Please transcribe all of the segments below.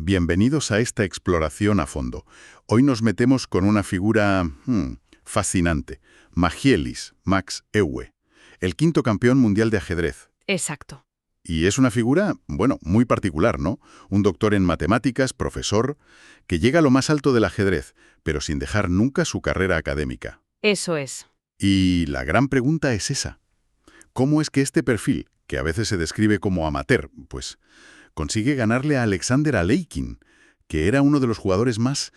bienvenidos a esta exploración a fondo. Hoy nos metemos con una figura fascinante, Magielis, Max Euwe, el quinto campeón mundial de ajedrez. Exacto. Y es una figura, bueno, muy particular, ¿no? Un doctor en matemáticas, profesor, que llega a lo más alto del ajedrez, pero sin dejar nunca su carrera académica. Eso es. Y la gran pregunta es esa. ¿Cómo es que este perfil, que a veces se describe como amateur, pues consigue ganarle a Alexander Aleikin, que era uno de los jugadores más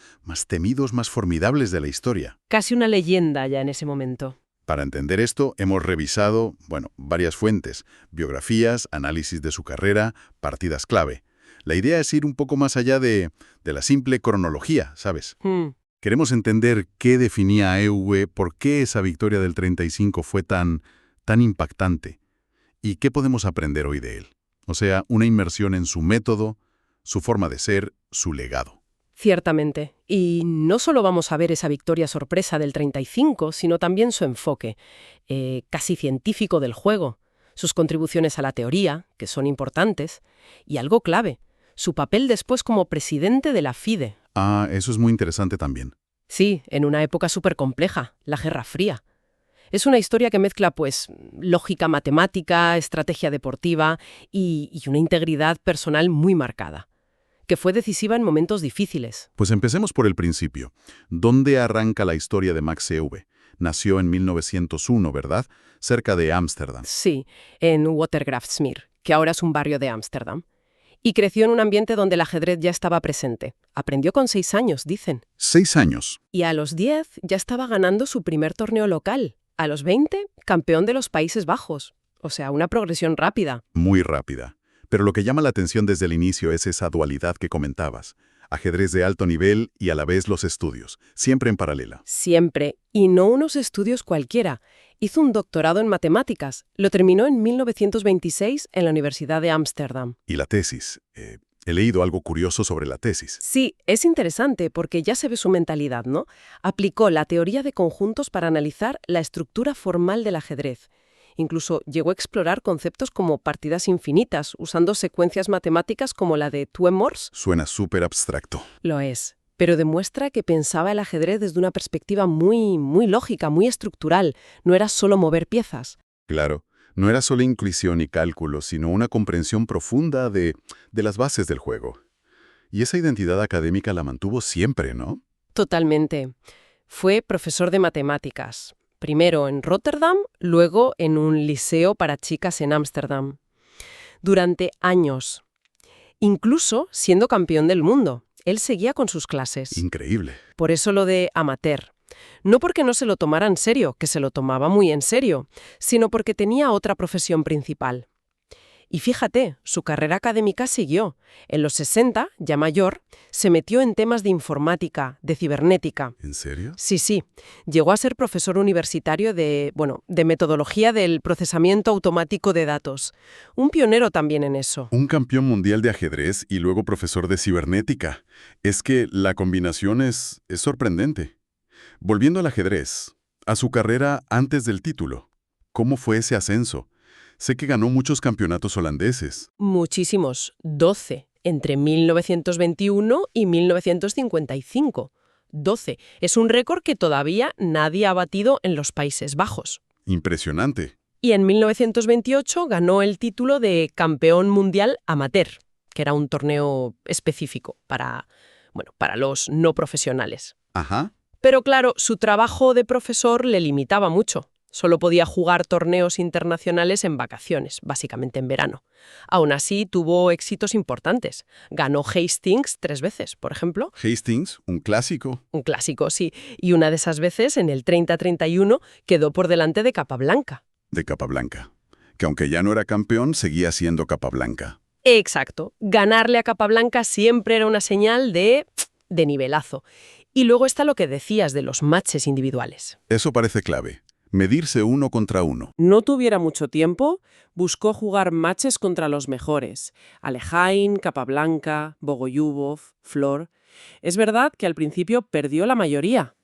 temidos, más formidables de la historia? Casi una leyenda ya en ese momento. Para entender esto, hemos revisado, varias fuentes, biografías, análisis de su carrera, partidas clave. La idea es ir un poco más allá de la simple cronología, ¿sabes? Queremos entender qué definía a Euwe, por qué esa victoria del 35 fue tan impactante, y qué podemos aprender hoy de él. O sea, una inmersión en su método, su forma de ser, su legado. Ciertamente. Y no solo vamos a ver esa victoria sorpresa del 35, sino también su enfoque, casi científico del juego, sus contribuciones a la teoría, que son importantes, y algo clave, su papel después como presidente de la FIDE. Ah, eso es muy interesante también. Sí, en una época súper compleja, la Guerra Fría. Es una historia que mezcla, lógica matemática, estrategia deportiva y una integridad personal muy marcada, que fue decisiva en momentos difíciles. Pues empecemos por el principio. ¿Dónde arranca la historia de Max Euwe? Nació en 1901, ¿verdad? Cerca de Ámsterdam. Sí, en Watergraafsmeer, que ahora es un barrio de Ámsterdam. Y creció en un ambiente donde el ajedrez ya estaba presente. Aprendió con 6 años, dicen. 6 años. Y a los 10 ya estaba ganando su primer torneo local. A los 20, campeón de los Países Bajos. O sea, una progresión rápida. Muy rápida. Pero lo que llama la atención desde el inicio es esa dualidad que comentabas. Ajedrez de alto nivel y a la vez los estudios, siempre en paralela. Siempre. Y no unos estudios cualquiera. Hizo un doctorado en matemáticas. Lo terminó en 1926 en la Universidad de Ámsterdam. Y la tesis. He leído algo curioso sobre la tesis. Sí, es interesante porque ya se ve su mentalidad, ¿no? Aplicó la teoría de conjuntos para analizar la estructura formal del ajedrez. Incluso llegó a explorar conceptos como partidas infinitas, usando secuencias matemáticas como la de Thue-Morse. Suena súper abstracto. Lo es, pero demuestra que pensaba el ajedrez desde una perspectiva muy lógica, muy estructural. No era solo mover piezas. Claro, no era solo intuición y cálculo, sino una comprensión profunda de las bases del juego. Y esa identidad académica la mantuvo siempre, ¿no? Totalmente. Fue profesor de matemáticas. Primero en Rotterdam, luego en un liceo para chicas en Ámsterdam. Durante años. Incluso siendo campeón del mundo. Él seguía con sus clases. Increíble. Por eso lo de amateur. No porque no se lo tomara en serio, que se lo tomaba muy en serio, sino porque tenía otra profesión principal. Y fíjate, su carrera académica siguió. En los 60, ya mayor, se metió en temas de informática, de cibernética. ¿En serio? Sí. Llegó a ser profesor universitario de metodología del procesamiento automático de datos. Un pionero también en eso. Un campeón mundial de ajedrez y luego profesor de cibernética. Es que la combinación es sorprendente. Volviendo al ajedrez, a su carrera antes del título, ¿cómo fue ese ascenso? Sé que ganó muchos campeonatos holandeses. Muchísimos, 12, entre 1921 y 1955. 12. Es un récord que todavía nadie ha batido en los Países Bajos. Impresionante. Y en 1928 ganó el título de campeón mundial amateur, que era un torneo específico para los no profesionales. Ajá. Pero claro, su trabajo de profesor le limitaba mucho. Solo podía jugar torneos internacionales en vacaciones, básicamente en verano. Aún así, tuvo éxitos importantes. Ganó Hastings 3 veces, por ejemplo. Hastings, un clásico. Un clásico, sí. Y una de esas veces, en el 30-31, quedó por delante de Capablanca. De Capablanca. Que aunque ya no era campeón, seguía siendo Capablanca. Exacto. Ganarle a Capablanca siempre era una señal de nivelazo. Y luego está lo que decías de los matches individuales. Eso parece clave. Medirse uno contra uno. No tuviera mucho tiempo, buscó jugar matches contra los mejores. Alekhine, Capablanca, Bogoyubov, Flor. Es verdad que al principio perdió la mayoría.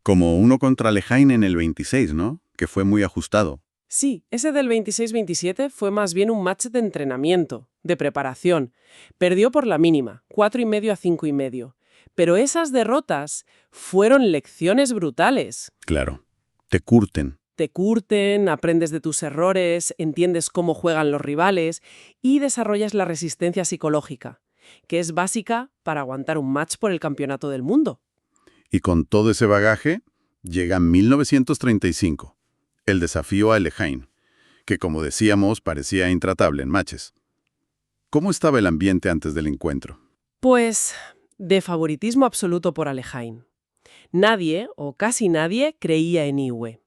Como uno contra Alekhine en el 26, ¿no? Que fue muy ajustado. Sí, ese del 26-27 fue más bien un match de entrenamiento. de preparación. Perdió por la mínima, 4,5 a 5,5. Pero esas derrotas fueron lecciones brutales. Claro, te curten. Te curten, aprendes de tus errores, entiendes cómo juegan los rivales y desarrollas la resistencia psicológica, que es básica para aguantar un match por el campeonato del mundo. Y con todo ese bagaje, llega 1935, el desafío a Alekhine, que como decíamos parecía intratable en matches. ¿Cómo estaba el ambiente antes del encuentro? Pues de favoritismo absoluto por Alekhine. Nadie, o casi nadie, creía en Inoue.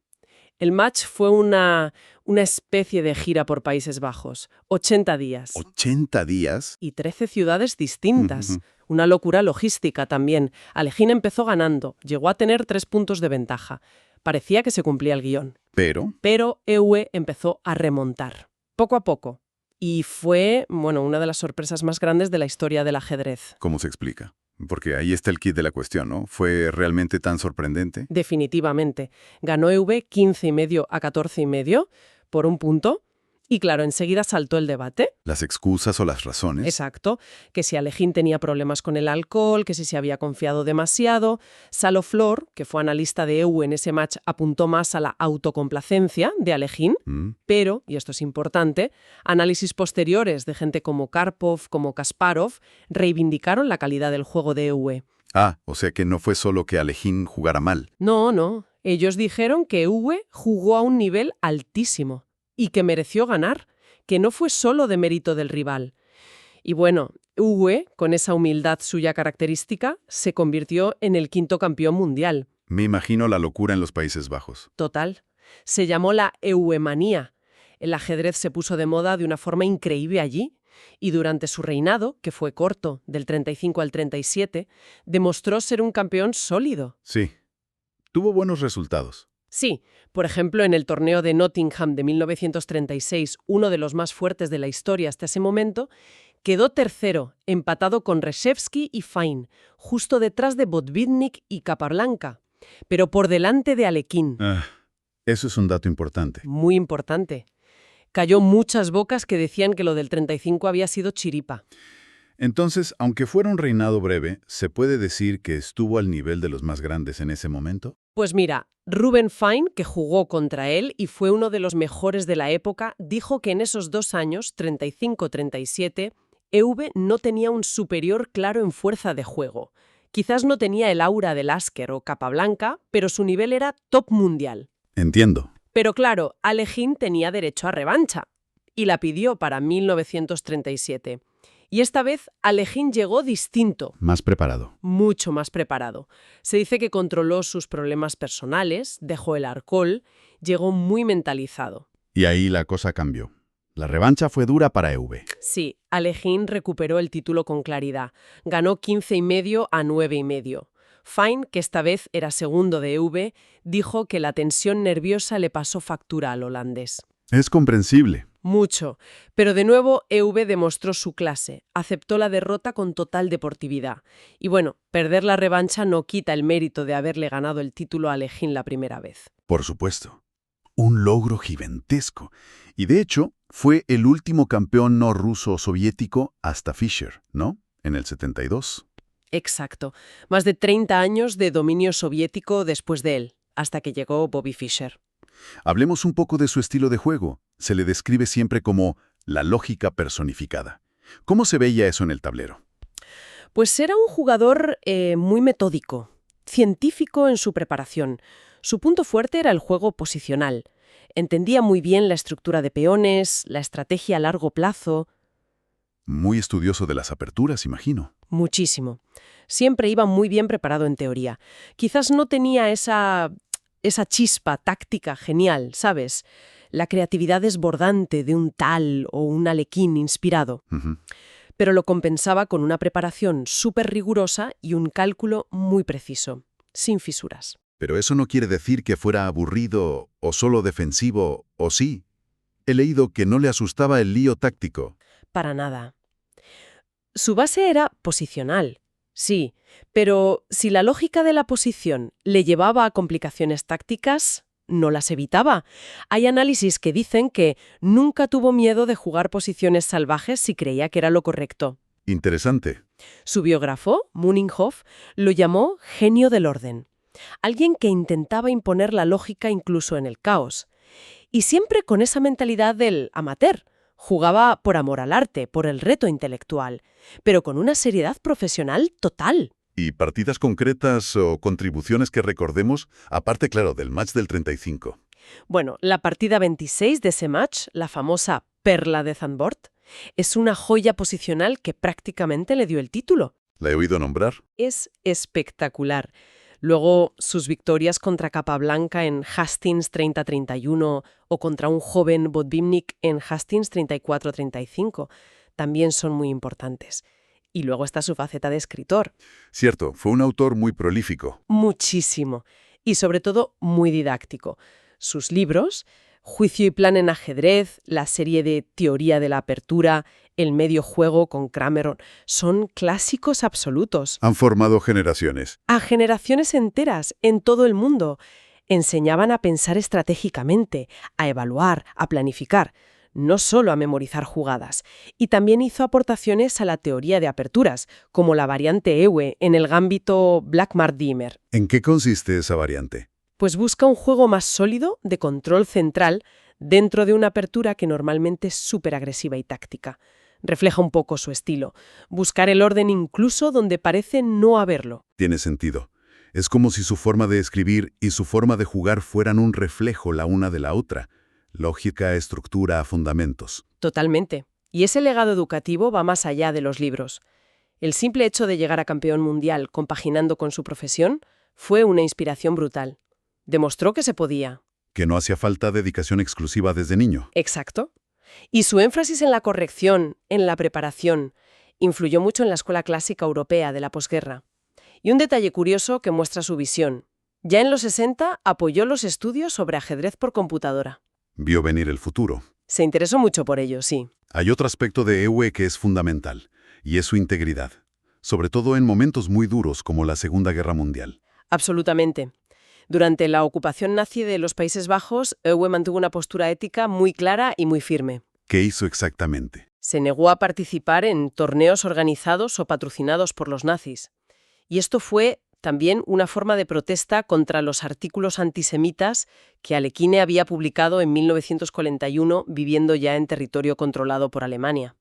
El match fue una especie de gira por Países Bajos, 80 días. ¿80 días? Y 13 ciudades distintas. Ujú. Una locura logística también. Alekhine empezó ganando, llegó a tener 3 puntos de ventaja. Parecía que se cumplía el guión. Pero Inoue empezó a remontar, poco a poco. Y fue, una de las sorpresas más grandes de la historia del ajedrez. ¿Cómo se explica? Porque ahí está el kit de la cuestión, ¿no? ¿Fue realmente tan sorprendente? Definitivamente. Ganó Inoue 15,5 a 14,5 por un punto. Y claro, enseguida saltó el debate. ¿Las excusas o las razones? Exacto. Que si Alekhine tenía problemas con el alcohol, que si se había confiado demasiado. Salo Flor, que fue analista de Inoue en ese match, apuntó más a la autocomplacencia de Alekhine. Pero, y esto es importante, análisis posteriores de gente como Karpov, como Kasparov, reivindicaron la calidad del juego de Inoue. Ah, o sea que no fue solo que Alekhine jugara mal. No. Ellos dijeron que Inoue jugó a un nivel altísimo. Y que mereció ganar, que no fue solo de mérito del rival. Y bueno, Inoue, con esa humildad suya característica, se convirtió en el 5º campeón mundial. Me imagino la locura en los Países Bajos. Total. Se llamó la Inoue-manía. El ajedrez se puso de moda de una forma increíble allí. Y durante su reinado, que fue corto, del 35 al 37, demostró ser un campeón sólido. Sí. Tuvo buenos resultados. Sí, por ejemplo, en el torneo de Nottingham de 1936, uno de los más fuertes de la historia hasta ese momento, quedó tercero, empatado con Reshevsky y Fine, justo detrás de Botvinnik y Capablanca, pero por delante de Alekhine. Eso es un dato importante. Muy importante. Cayó muchas bocas que decían que lo del 35 había sido chiripa. Entonces, aunque fuera un reinado breve, ¿se puede decir que estuvo al nivel de los más grandes en ese momento? Pues mira, Ruben Fine, que jugó contra él y fue uno de los mejores de la época, dijo que en esos 2 años, 35-37, Inoue no tenía un superior claro en fuerza de juego. Quizás no tenía el aura de Lasker o Capablanca, pero su nivel era top mundial. Entiendo. Pero claro, Alekhine tenía derecho a revancha y la pidió para 1937. Y esta vez Alekhine llegó distinto. Más preparado. Mucho más preparado. Se dice que controló sus problemas personales, dejó el alcohol, llegó muy mentalizado. Y ahí la cosa cambió. La revancha fue dura para Inoue. Sí, Alekhine recuperó el título con claridad. Ganó 15,5 a 9,5. Fine, que esta vez era segundo de Inoue, dijo que la tensión nerviosa le pasó factura al holandés. Es comprensible. Mucho. Pero de nuevo, Inoue demostró su clase, aceptó la derrota con total deportividad. Y bueno, perder la revancha no quita el mérito de haberle ganado el título a Alekhine la primera vez. Por supuesto. Un logro gigantesco. Y de hecho, fue el último campeón no ruso o soviético hasta Fischer, ¿no? En el 72. Exacto. Más de 30 años de dominio soviético después de él, hasta que llegó Bobby Fischer. Hablemos un poco de su estilo de juego. Se le describe siempre como la lógica personificada. ¿Cómo se veía eso en el tablero? Pues era un jugador muy metódico, científico en su preparación. Su punto fuerte era el juego posicional. Entendía muy bien la estructura de peones, la estrategia a largo plazo. Muy estudioso de las aperturas, imagino. Muchísimo. Siempre iba muy bien preparado en teoría. Quizás no tenía esa chispa táctica genial, ¿sabes? La creatividad desbordante de un Tal o un Alekhine inspirado. Pero lo compensaba con una preparación súper rigurosa y un cálculo muy preciso, sin fisuras. Pero eso no quiere decir que fuera aburrido o solo defensivo, ¿o sí? He leído que no le asustaba el lío táctico. Para nada. Su base era posicional, sí, pero si la lógica de la posición le llevaba a complicaciones tácticas, no las evitaba. Hay análisis que dicen que nunca tuvo miedo de jugar posiciones salvajes si creía que era lo correcto. Interesante. Su biógrafo, Muninghoff, lo llamó genio del orden. Alguien que intentaba imponer la lógica incluso en el caos. Y siempre con esa mentalidad del amateur. Jugaba por amor al arte, por el reto intelectual, pero con una seriedad profesional total. ¿Y partidas concretas o contribuciones que recordemos, aparte, claro, del match del 35? Bueno, la partida 26 de ese match, la famosa Perla de Zandvoort, es una joya posicional que prácticamente le dio el título. ¿La he oído nombrar? Es espectacular. Luego, sus victorias contra Capablanca en Hastings 30-31 o contra un joven Botvinnik en Hastings 34-35 también son muy importantes. Y luego está su faceta de escritor. Cierto, fue un autor muy prolífico. Muchísimo. Y sobre todo muy didáctico. Sus libros, Juicio y plan en ajedrez, la serie de Teoría de la apertura, El medio juego con Kramer, son clásicos absolutos. Han formado generaciones. A generaciones enteras en todo el mundo. Enseñaban a pensar estratégicamente, a evaluar, a planificar, no solo a memorizar jugadas. Y también hizo aportaciones a la teoría de aperturas, como la variante Ewe en el gambito Blackmar-Diemer. ¿En qué consiste esa variante? Pues busca un juego más sólido, de control central, dentro de una apertura que normalmente es súper agresiva y táctica. Refleja un poco su estilo. Buscar el orden incluso donde parece no haberlo. Tiene sentido. Es como si su forma de escribir y su forma de jugar fueran un reflejo la una de la otra. Lógica, estructura, fundamentos. Totalmente. Y ese legado educativo va más allá de los libros. El simple hecho de llegar a campeón mundial compaginando con su profesión fue una inspiración brutal. Demostró que se podía. Que no hacía falta dedicación exclusiva desde niño. Exacto. Y su énfasis en la corrección, en la preparación, influyó mucho en la escuela clásica europea de la posguerra. Y un detalle curioso que muestra su visión. Ya en los 60 apoyó los estudios sobre ajedrez por computadora. Vio venir el futuro. Se interesó mucho por ello, sí. Hay otro aspecto de Ewe que es fundamental, y es su integridad. Sobre todo en momentos muy duros como la Segunda Guerra Mundial. Absolutamente. Durante la ocupación nazi de los Países Bajos, Ewe mantuvo una postura ética muy clara y muy firme. ¿Qué hizo exactamente? Se negó a participar en torneos organizados o patrocinados por los nazis. Y esto fue también una forma de protesta contra los artículos antisemitas que Alekhine había publicado en 1941, viviendo ya en territorio controlado por Alemania.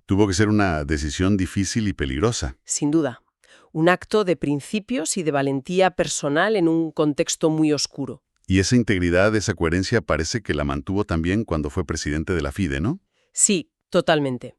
Tuvo que ser una decisión difícil y peligrosa. Sin duda. Un acto de principios y de valentía personal en un contexto muy oscuro. Y esa integridad, esa coherencia parece que la mantuvo también cuando fue presidente de la FIDE, ¿no? Sí, totalmente.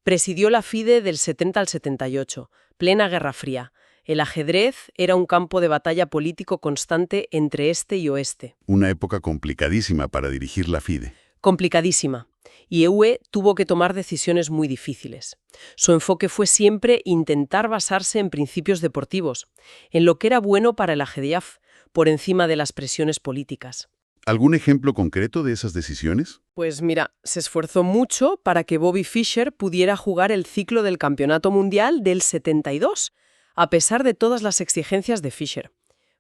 Presidió la FIDE del 70 al 78, plena Guerra Fría. El ajedrez era un campo de batalla político constante entre este y oeste. Una época complicadísima para dirigir la FIDE. Complicadísima. Y Ewe tuvo que tomar decisiones muy difíciles. Su enfoque fue siempre intentar basarse en principios deportivos, en lo que era bueno para el ajedrez, por encima de las presiones políticas. ¿Algún ejemplo concreto de esas decisiones? Pues mira, se esforzó mucho para que Bobby Fischer pudiera jugar el ciclo del Campeonato Mundial del 72, a pesar de todas las exigencias de Fischer.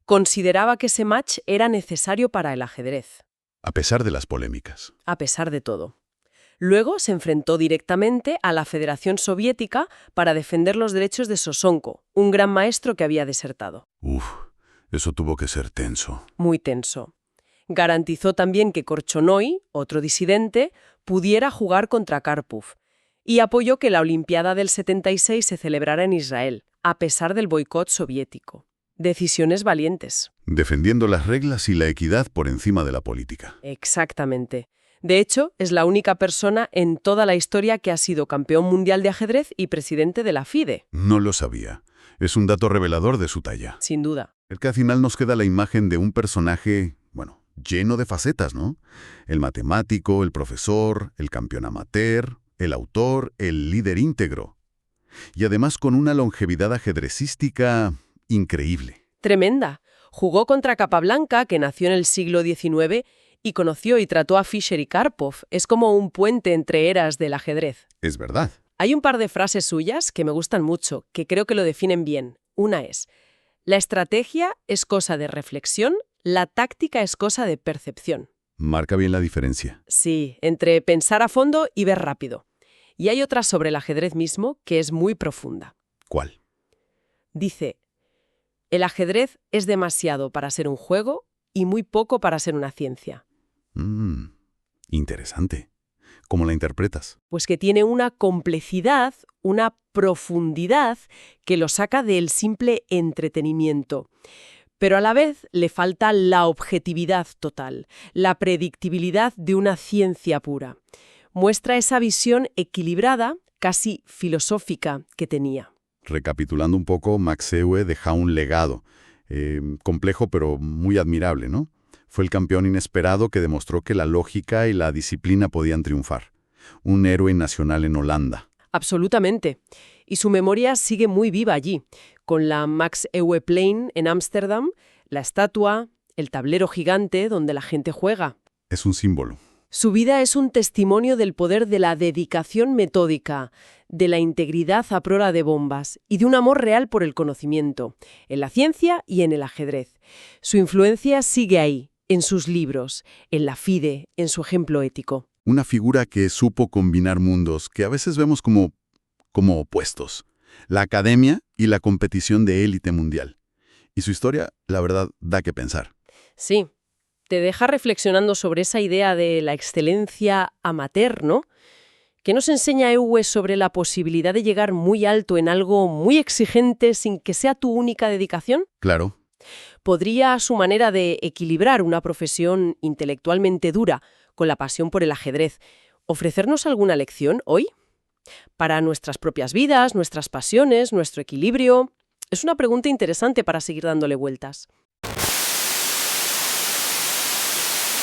Consideraba que ese match era necesario para el ajedrez. A pesar de las polémicas. A pesar de todo. Luego se enfrentó directamente a la Federación Soviética para defender los derechos de Sosonko, un gran maestro que había desertado. Eso tuvo que ser tenso. Muy tenso. Garantizó también que Korchnoi, otro disidente, pudiera jugar contra Karpov, y apoyó que la Olimpiada del 76 se celebrara en Israel, a pesar del boicot soviético. Decisiones valientes. Defendiendo las reglas y la equidad por encima de la política. Exactamente. De hecho, es la única persona en toda la historia que ha sido campeón mundial de ajedrez y presidente de la FIDE. No lo sabía. Es un dato revelador de su talla. Sin duda. El que al final nos queda la imagen de un personaje, lleno de facetas, ¿no? El matemático, el profesor, el campeón amateur, el autor, el líder íntegro. Y además con una longevidad ajedrecística increíble. Tremenda. Jugó contra Capablanca, que nació en el siglo XIX, y conoció y trató a Fischer y Karpov. Es como un puente entre eras del ajedrez. Es verdad. Hay un par de frases suyas que me gustan mucho, que creo que lo definen bien. Una es: la estrategia es cosa de reflexión, La táctica es cosa de percepción. Marca bien la diferencia. Sí, entre pensar a fondo y ver rápido. Y hay otra sobre el ajedrez mismo que es muy profunda. ¿Cuál? Dice, el ajedrez es demasiado para ser un juego y muy poco para ser una ciencia. Interesante. ¿Cómo la interpretas? Pues que tiene una complejidad, una profundidad que lo saca del simple entretenimiento. Pero a la vez le falta la objetividad total, la predictibilidad de una ciencia pura. Muestra esa visión equilibrada, casi filosófica, que tenía. Recapitulando un poco, Max Euwe deja un legado. Complejo pero muy admirable, ¿no? Fue el campeón inesperado que demostró que la lógica y la disciplina podían triunfar. Un héroe nacional en Holanda. Absolutamente. Y su memoria sigue muy viva allí, con la Max Euwe Plein en Ámsterdam, la estatua, el tablero gigante donde la gente juega. Es un símbolo. Su vida es un testimonio del poder de la dedicación metódica, de la integridad a prueba de bombas y de un amor real por el conocimiento, en la ciencia y en el ajedrez. Su influencia sigue ahí, en sus libros, en la FIDE, en su ejemplo ético. Una figura que supo combinar mundos que a veces vemos como opuestos. La academia y la competición de élite mundial. Y su historia, la verdad, da que pensar. Sí, te deja reflexionando sobre esa idea de la excelencia amateur, ¿no? ¿Qué nos enseña Euwe sobre la posibilidad de llegar muy alto en algo muy exigente sin que sea tu única dedicación? Claro. ¿Podría a su manera de equilibrar una profesión intelectualmente dura con la pasión por el ajedrez ofrecernos alguna lección hoy? Para nuestras propias vidas, nuestras pasiones, nuestro equilibrio. Es una pregunta interesante para seguir dándole vueltas.